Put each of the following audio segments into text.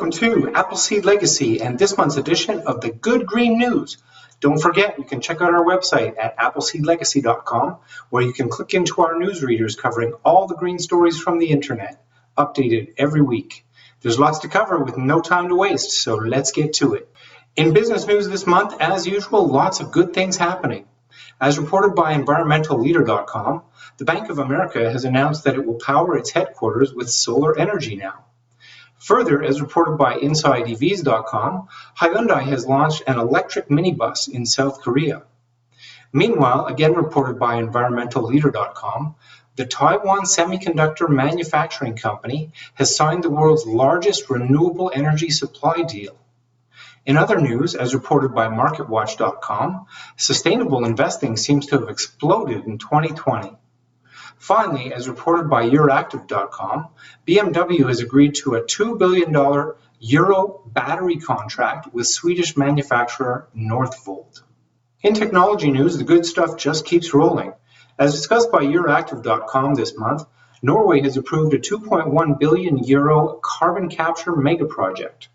Welcome to Appleseed Legacy and this month's edition of the Good Green News. Don't forget, you can check out our website at appleseedlegacy.com, where you can click into our newsreaders covering all the green stories from the internet, updated every week. There's lots to cover with no time to waste, so let's get to it. In business news this month, as usual, lots of good things happening. As reported by environmentalleader.com, the Bank of America has announced that it will power its headquarters with solar energy now. Further, as reported by InsideEVs.com, Hyundai has launched an electric minibus in South Korea. Meanwhile, again reported by EnvironmentalLeader.com, the Taiwan Semiconductor Manufacturing Company has signed the world's largest renewable energy supply deal. In other news, as reported by MarketWatch.com, sustainable investing seems to have exploded in 2020. Finally, as reported by Euractiv.com, BMW has agreed to a $2 billion Euro battery contract with Swedish manufacturer Northvolt. In technology news, the good stuff just keeps rolling. As discussed by Euractiv.com this month, Norway has approved a 2.1 billion euro carbon capture mega project.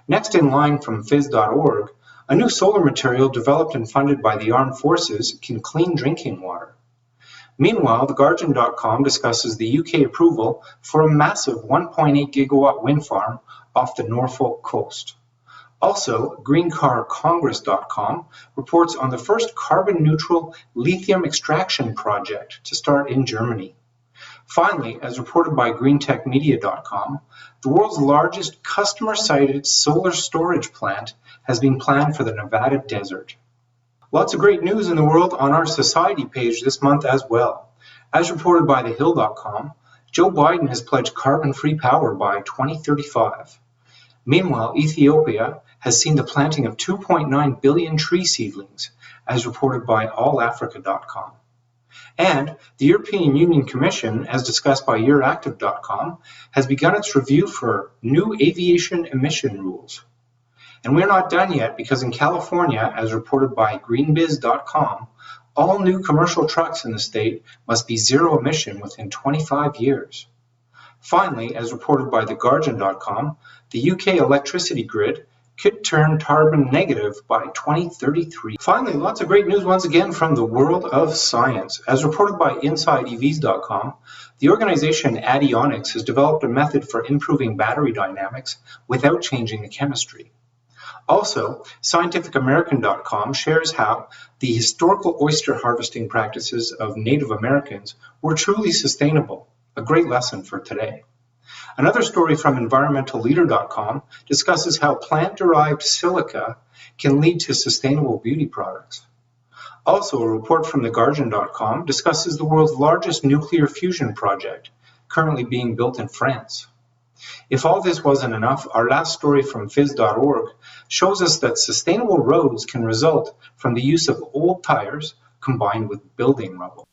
Next in line from phys.org, a new solar material developed and funded by the armed forces can clean drinking water. Meanwhile, TheGuardian.com discusses the UK approval for a massive 1.8 gigawatt wind farm off the Norfolk coast. Also, GreenCarCongress.com reports on the first carbon-neutral lithium extraction project to start in Germany. Finally, as reported by GreenTechMedia.com, the world's largest customer-sited solar storage plant has been planned for the Nevada desert. Lots of great news in the world on our society page this month as well. As reported by TheHill.com, Joe Biden has pledged carbon-free power by 2035. Meanwhile, Ethiopia has seen the planting of 2.9 billion tree seedlings, as reported by AllAfrica.com. And the European Union Commission, as discussed by Euractiv.com, has begun its review for new aviation emission rules. And we're not done yet, because in California, as reported by greenbiz.com, all new commercial trucks in the state must be zero emission within 25 years. Finally, as reported by theguardian.com, the UK electricity grid could turn carbon negative by 2033. Finally, lots of great news once again from the world of science. As reported by InsideEVs.com, the organization Adionics has developed a method for improving battery dynamics without changing the chemistry. Also, scientificamerican.com shares how the historical oyster harvesting practices of Native Americans were truly sustainable, a great lesson for today. Another story from environmentalleader.com discusses how plant-derived silica can lead to sustainable beauty products. Also, a report from theguardian.com discusses the world's largest nuclear fusion project, currently being built in France. If all this wasn't enough, our last story from phys.org shows us that sustainable roads can result from the use of old tires combined with building rubble.